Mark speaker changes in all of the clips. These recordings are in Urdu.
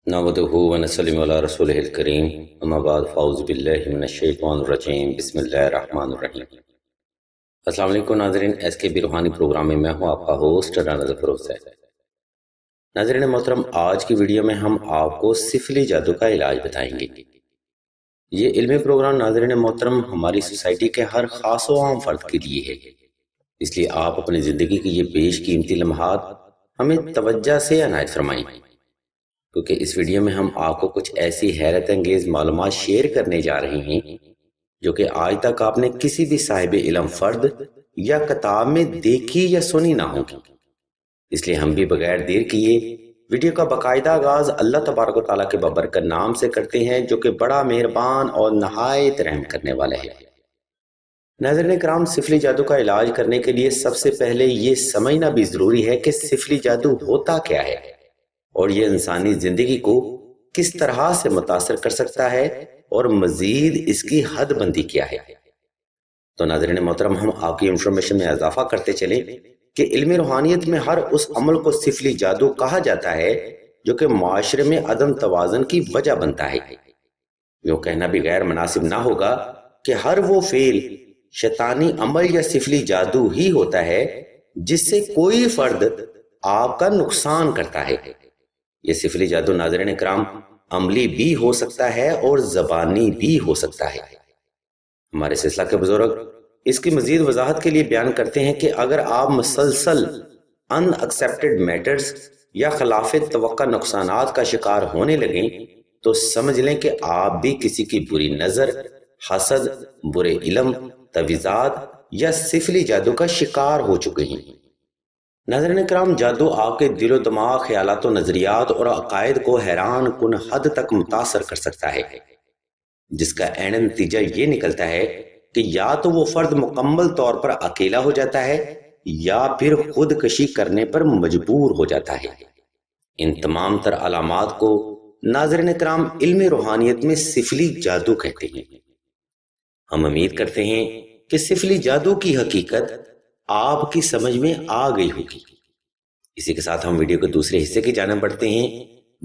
Speaker 1: نحمدہ ونصلی علی رسولہ الکریم اما بعد فاعوذ باللہ من الشیطان الرجیم بسم اللہ الرحمن الرحیم۔ السلام علیکم ناظرین، ایس کے بی روحانی پروگرام میں ہوں آپ کا ہوسٹ رانا ظفر حسین۔ ناظرین محترم، آج کی ویڈیو میں ہم آپ کو سفلی جادو کا علاج بتائیں گے۔ یہ علمی پروگرام ناظرین محترم ہماری سوسائٹی کے ہر خاص و عام فرد کے لیے ہے، اس لیے آپ اپنی زندگی کی یہ بیش قیمتی لمحات ہمیں توجہ سے عنایت فرمائیں، کیونکہ اس ویڈیو میں ہم آپ کو کچھ ایسی حیرت انگیز معلومات شیئر کرنے جا رہے ہیں جو کہ آج تک آپ نے کسی بھی صاحب علم فرد یا کتاب میں دیکھی یا سنی نہ ہوگی۔ اس لیے ہم بھی بغیر دیر کیے ویڈیو کا باقاعدہ آغاز اللہ تبارک و تعالیٰ کے بابرکت نام سے کرتے ہیں، جو کہ بڑا مہربان اور نہایت رحم کرنے والا ہے۔ ناظرین کرام، سفلی جادو کا علاج کرنے کے لیے سب سے پہلے یہ سمجھنا بھی ضروری ہے کہ سفلی جادو ہوتا کیا ہے اور یہ انسانی زندگی کو کس طرح سے متاثر کر سکتا ہے اور مزید اس کی حد بندی کیا ہے۔ تو ناظرین محترم، ہم آپ کی انفارمیشن میں اضافہ کرتے چلیں کہ علم روحانیت میں ہر اس عمل کو سفلی جادو کہا جاتا ہے جو کہ معاشرے میں عدم توازن کی وجہ بنتا ہے۔ یوں کہنا بھی غیر مناسب نہ ہوگا کہ ہر وہ فعل شیطانی عمل یا سفلی جادو ہی ہوتا ہے جس سے کوئی فرد آپ کا نقصان کرتا ہے۔ یہ سفلی جادو ناظرین کرام عملی بھی ہو سکتا ہے اور زبانی بھی ہو سکتا ہے۔ ہمارے سلسلہ کے بزرگ اس کی مزید وضاحت کے لیے بیان کرتے ہیں کہ اگر آپ مسلسل ان ایکسیپٹڈ میٹرز یا خلاف توقع نقصانات کا شکار ہونے لگیں تو سمجھ لیں کہ آپ بھی کسی کی بری نظر، حسد، برے علم، تویزات یا سفلی جادو کا شکار ہو چکے ہیں۔ ناظرین کرام، جادو آپ کے دل و دماغ، خیالات و نظریات اور عقائد کو حیران کن حد تک متاثر کر سکتا ہے، جس کا عین نتیجہ یہ نکلتا ہے کہ یا تو وہ فرد مکمل طور پر اکیلا ہو جاتا ہے یا پھر خودکشی کرنے پر مجبور ہو جاتا ہے۔ ان تمام تر علامات کو ناظرین کرام علم روحانیت میں سفلی جادو کہتے ہیں۔ ہم امید کرتے ہیں کہ سفلی جادو کی حقیقت آپ کی سمجھ میں آ گئی ہوگی۔ اسی کے ساتھ ہم ویڈیو کے دوسرے حصے کی جانب بڑھتے ہیں،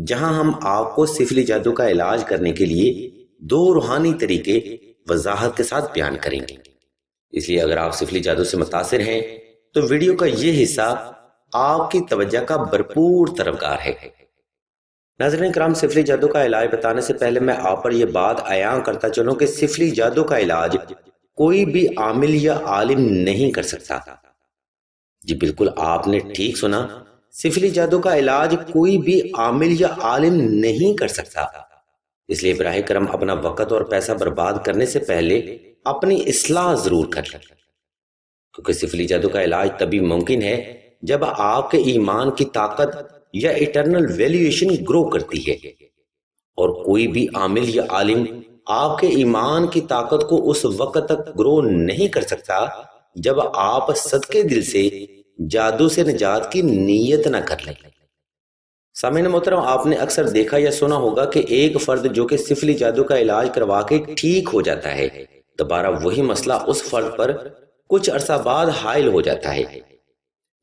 Speaker 1: جہاں ہم آپ کو سفلی جادو کا علاج کرنے کے لیے دو روحانی طریقے وضاحت کے ساتھ بیان کریں گے۔ اس لیے اگر آپ سفلی جادو سے متاثر ہیں تو ویڈیو کا یہ حصہ آپ کی توجہ کا بھرپور طلبگار ہے۔ ناظرین کرام، سفلی جادو کا علاج بتانے سے پہلے میں آپ پر یہ بات عیاں کرتا چلوں کہ سفلی جادو کا علاج کوئی بھی عامل یا عالم نہیں کر سکتا۔ جی بالکل آپ نے ٹھیک سنا، سفلی جادو کا علاج کوئی بھی عامل یا عالم نہیں کر سکتا۔ اس لیے براہ کرم اپنا وقت اور پیسہ برباد کرنے سے پہلے اپنی اصلاح ضرور کر لیں، کیونکہ سفلی جادو کا علاج تبھی ممکن ہے جب آپ کے ایمان کی طاقت یا ایٹرنل ویلیویشن گرو کرتی ہے، اور کوئی بھی عامل یا عالم آپ کے ایمان کی طاقت کو اس وقت تک گرو نہیں کر سکتا جب آپ صدقے دل سے جادو سے نجات کی نیت نہ کر لیں۔ سامعین محترم، آپ نے اکثر دیکھا یا سنا ہوگا کہ ایک فرد جو کہ سفلی جادو کا علاج کروا کے ٹھیک ہو جاتا ہے، دوبارہ وہی مسئلہ اس فرد پر کچھ عرصہ بعد حائل ہو جاتا ہے۔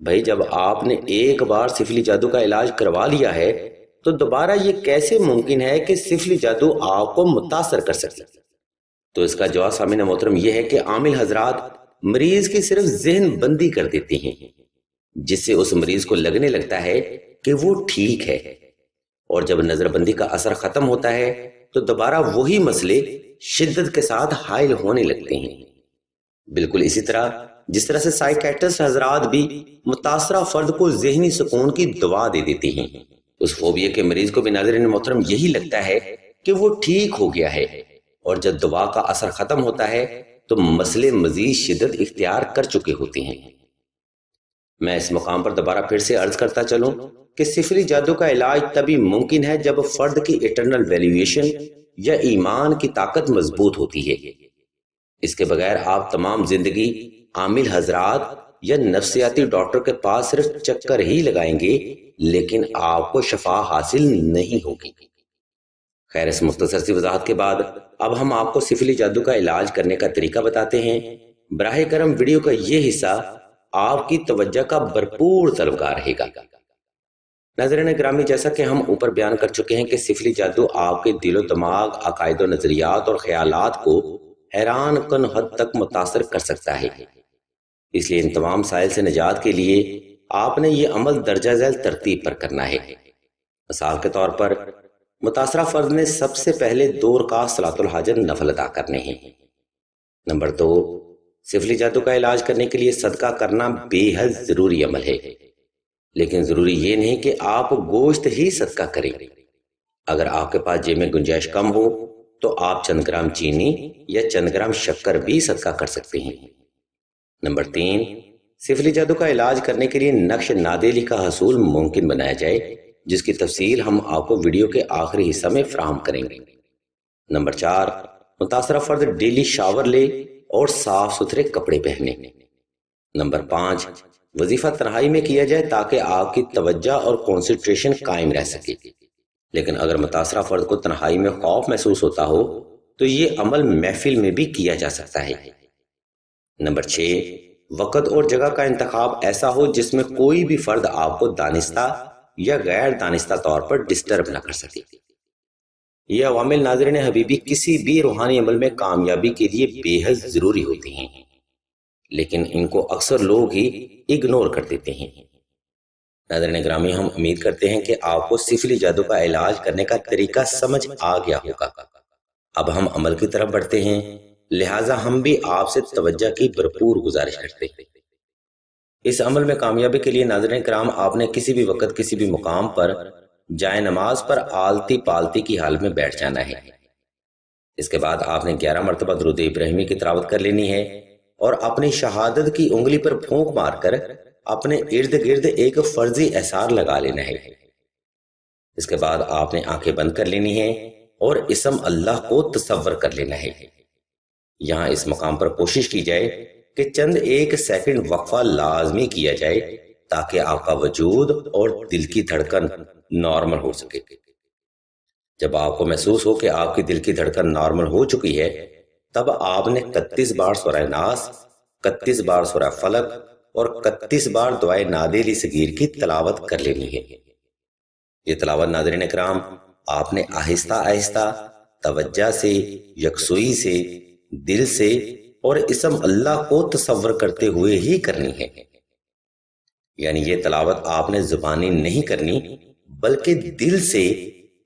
Speaker 1: بھائی، جب آپ نے ایک بار سفلی جادو کا علاج کروا لیا ہے تو دوبارہ یہ کیسے ممکن ہے کہ سفلی جادو آپ کو متاثر کر سکے؟ تو اس کا جواب سامعین محترم یہ ہے کہ عامل حضرات مریض کی صرف ذہن بندی کر دیتے ہیں، جس سے اس مریض کو لگنے لگتا ہے کہ وہ ٹھیک ہے، اور جب نظر بندی کا اثر ختم ہوتا ہے تو دوبارہ وہی مسئلے شدت کے ساتھ حائل ہونے لگتے ہیں۔ بالکل اسی طرح جس طرح سے سائیکیٹرسٹ حضرات بھی متاثرہ فرد کو ذہنی سکون کی دوا دے دیتے ہیں، اس فوبیا کے مریض کو بھی ناظرین محترم یہی لگتا ہے کہ وہ ٹھیک ہو گیا ہے، اور جب دوا کا اثر ختم ہوتا ہے تو مسئلے مزید شدت اختیار کر چکے ہوتے ہیں۔ میں اس مقام پر دوبارہ پھر سے عرض کرتا چلوں کہ سفلی جادو کا علاج تبھی ممکن ہے جب فرد کی ایٹرنل ویلیویشن یا ایمان کی طاقت مضبوط ہوتی ہے۔ اس کے بغیر آپ تمام زندگی عامل حضرات یا نفسیاتی ڈاکٹر کے پاس صرف چکر ہی لگائیں گے، لیکن آپ کو شفا حاصل نہیں ہوگی۔ خیر، اس مختصر سی وضاحت کے بعد اب ہم آپ کو سفلی جادو کا علاج کرنے کا طریقہ بتاتے ہیں۔ براہ کرم ویڈیو کا یہ حصہ آپ کی توجہ کا بھرپور طلبگار رہے گا۔ ناظرین گرامی، جیسا کہ ہم اوپر بیان کر چکے ہیں کہ سفلی جادو آپ کے دل و دماغ، عقائد و نظریات اور خیالات کو حیران کن حد تک متاثر کر سکتا ہے۔ اس لیے ان تمام مسائل سے نجات کے لیے آپ نے یہ عمل درجہ ذیل ترتیب پر کرنا ہے۔ مثال کے طور پر متاثرہ فرد نے سب سے پہلے 2 رکعت صلاۃ الحاجت نفل ادا کرنے ہیں۔ نمبر 2، سفلی جادو کا علاج کرنے کے لیے صدقہ کرنا بے حد ضروری عمل ہے، لیکن ضروری یہ نہیں کہ آپ گوشت ہی صدقہ کریں۔ اگر آپ کے پاس جیب میں گنجائش کم ہو تو آپ چند گرام چینی یا چند گرام شکر بھی صدقہ کر سکتے ہیں۔ نمبر 3، سفلی جادو کا علاج کرنے کے لیے نقش نادیلی کا حصول ممکن بنایا جائے، جس کی تفصیل ہم آپ کو ویڈیو کے آخری حصہ میں فراہم کریں گے۔ نمبر 4، متاثرہ فرد ڈیلی شاور لے اور صاف ستھرے کپڑے پہنے۔ نمبر 5، وظیفہ تنہائی میں کیا جائے تاکہ آپ کی توجہ اور کنسنٹریشن قائم رہ سکے، لیکن اگر متاثرہ فرد کو تنہائی میں خوف محسوس ہوتا ہو تو یہ عمل محفل میں بھی کیا جا سکتا ہے۔ نمبر 6، وقت اور جگہ کا انتخاب ایسا ہو جس میں کوئی بھی فرد آپ کو دانستہ یا غیر دانستہ طور پر ڈسٹرب نہ کر سکے۔ یہ عوامل ناظرین حبیبی کسی بھی روحانی عمل میں کامیابی کے لیے بے حد ضروری ہوتے ہیں، لیکن ان کو اکثر لوگ ہی اگنور کر دیتے ہیں۔ ناظرین گرامی، ہم امید کرتے ہیں کہ آپ کو سفلی جادو کا علاج کرنے کا طریقہ سمجھ آ گیا ہوگا۔ اب ہم عمل کی طرف بڑھتے ہیں، لہٰذا ہم بھی آپ سے توجہ کی بھرپور گزارش کرتے ہیں۔ اس عمل میں کامیابی کے لیے ناظرین کرام، آپ نے کسی بھی وقت کسی بھی مقام پر جائے نماز پر آلتی پالتی کی حالت میں بیٹھ جانا ہے۔ اس کے بعد آپ نے 11 مرتبہ درود ابراہیمی کی تلاوت کر لینی ہے اور اپنی شہادت کی انگلی پر پھونک مار کر اپنے ارد گرد ایک فرضی احسار لگا لینا ہے۔ اس کے بعد آپ نے آنکھیں بند کر لینی ہے اور اسم اللہ کو تصور کر لینا ہے۔ یہاں اس مقام پر کوشش کی جائے کہ چند 1 سیکنڈ وقفہ لازمی کیا جائے تاکہ آپ کا وجود اور دل کی دھڑکن نارمل ہو سکے۔ جب آپ کو محسوس ہو کہ آپ کی دل کی دھڑکن نارمل ہو چکی ہے، تب آپ نے 31 بار سورہ ناس، 31 بار سورہ فلق اور 31 بار دعائے نادیلی صغیر کی تلاوت کر لینی ہے۔ یہ تلاوت ناظرین اکرام آپ نے آہستہ آہستہ توجہ سے، یکسوئی سے، دل سے اور اسم اللہ کو تصور کرتے ہوئے ہی کرنی ہے۔ یعنی یہ تلاوت آپ نے زبانی نہیں کرنی بلکہ دل سے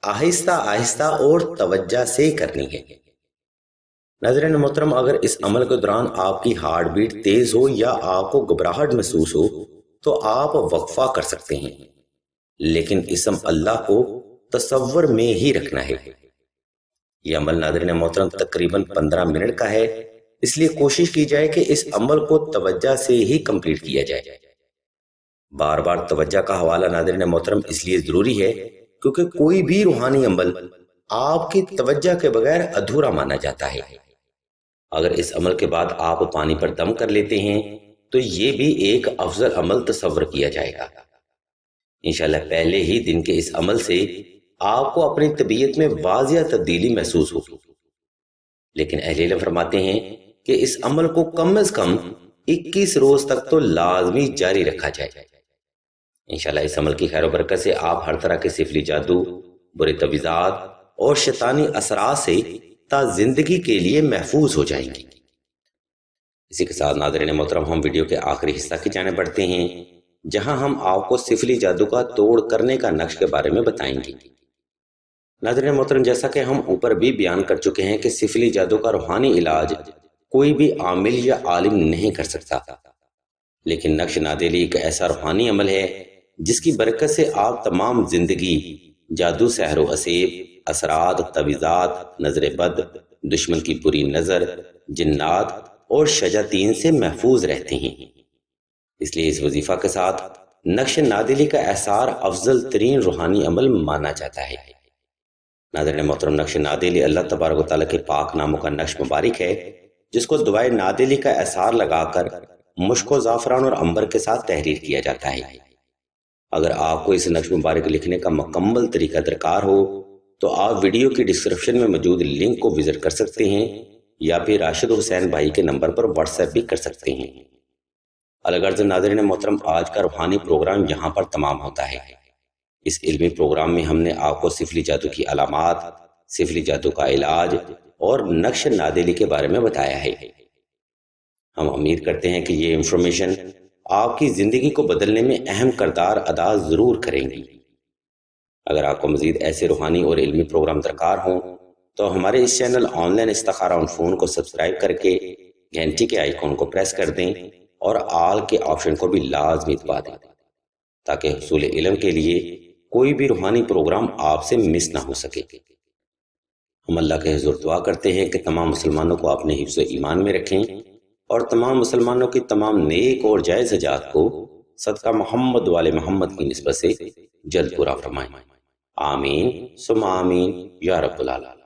Speaker 1: آہستہ آہستہ اور توجہ سے کرنی ہے۔ ناظرین محترم، اگر اس عمل کے دوران آپ کی ہارٹ بیٹ تیز ہو یا آپ کو گھبراہٹ محسوس ہو تو آپ وقفہ کر سکتے ہیں، لیکن اسم اللہ کو تصور میں ہی رکھنا ہے۔ یہ عمل ناظرین محترم تقریباً 15 منٹ کا ہے، اس لیے کوشش کی جائے کہ اس عمل کو توجہ سے ہی کمپلیٹ کیا جائے۔ بار بار توجہ کا حوالہ ناظرین محترم اس لیے ضروری ہے کیونکہ کوئی بھی روحانی عمل آپ کی توجہ کے بغیر ادھورا مانا جاتا ہے۔ اگر اس عمل کے بعد آپ پانی پر دم کر لیتے ہیں تو یہ بھی ایک افضل عمل تصور کیا جائے گا۔ انشاءاللہ پہلے ہی دن کے اس عمل سے آپ کو اپنی طبیعت میں واضح تبدیلی محسوس ہوگی، لیکن اہل علم فرماتے ہیں کہ اس عمل کو کم از کم 21 روز تک تو لازمی جاری رکھا جائے۔ انشاءاللہ اس عمل کی خیر و برکت سے آپ ہر طرح کے سفلی جادو، برے تویزات اور شیطانی اثرات سے تا زندگی کے لیے محفوظ ہو جائیں گی۔ اسی کے ساتھ ناظرین محترم، ہم ویڈیو کے آخری حصہ کی جانب بڑھتے ہیں جہاں ہم آپ کو سفلی جادو کا توڑ کرنے کا نقش کے بارے میں بتائیں گے۔ ناظرین محترم، جیسا کہ ہم اوپر بھی بیان کر چکے ہیں کہ سفلی جادو کا روحانی علاج کوئی بھی عامل یا عالم نہیں کر سکتا، لیکن نقش نادیلی ایک ایسا روحانی عمل ہے جس کی برکت سے آپ تمام زندگی جادو، سحر و اسیب، اثرات، تویزات، نظر بد، دشمن کی بری نظر، جنات اور شیاطین سے محفوظ رہتے ہیں۔ اس لیے اس وظیفہ کے ساتھ نقش نادیلی کا احسار افضل ترین روحانی عمل مانا جاتا ہے۔ ناظرین محترم، نقش نادیلی اللہ تبارک و تعالیٰ کے پاک ناموں کا نقش مبارک ہے جس کو دعائے نادیلی کا احسار لگا کر مشک و زعفران اور عنبر کے ساتھ تحریر کیا جاتا ہے۔ اگر آپ کو اس نقش مبارک لکھنے کا مکمل طریقہ درکار ہو تو آپ ویڈیو کی ڈسکرپشن میں موجود لنک کو وزٹ کر سکتے ہیں یا پھر راشد حسین بھائی کے نمبر پر واٹس ایپ بھی کر سکتے ہیں۔ الغرض ناظرین محترم، آج کا روحانی پروگرام یہاں پر تمام ہوتا ہے۔ اس علمی پروگرام میں ہم نے آپ کو سفلی جادو کی علامات، سفلی جادو کا علاج اور نقش نادلی کے بارے میں بتایا ہے۔ ہم امید کرتے ہیں کہ یہ انفارمیشن آپ کی زندگی کو بدلنے میں اہم کردار ادا ضرور کریں گی۔ اگر آپ کو مزید ایسے روحانی اور علمی پروگرام درکار ہوں تو ہمارے اس چینل آن لائن استخارہ آن فون کو سبسکرائب کر کے گھنٹی کے آئیکن کو پریس کر دیں اور آل کے آپشن کو بھی لازمی دبا دیں تاکہ حصول علم کے لیے کوئی بھی روحانی پروگرام آپ سے مس نہ ہو سکے۔ ہم اللہ کے حضور دعا کرتے ہیں کہ تمام مسلمانوں کو اپنے حفظ و ایمان میں رکھیں اور تمام مسلمانوں کی تمام نیک اور جائز حاجات کو صدقہ محمد والے محمد کی نسبت سے جلد پورا فرمائیں۔ آمین ثم آمین یا رب العالمین۔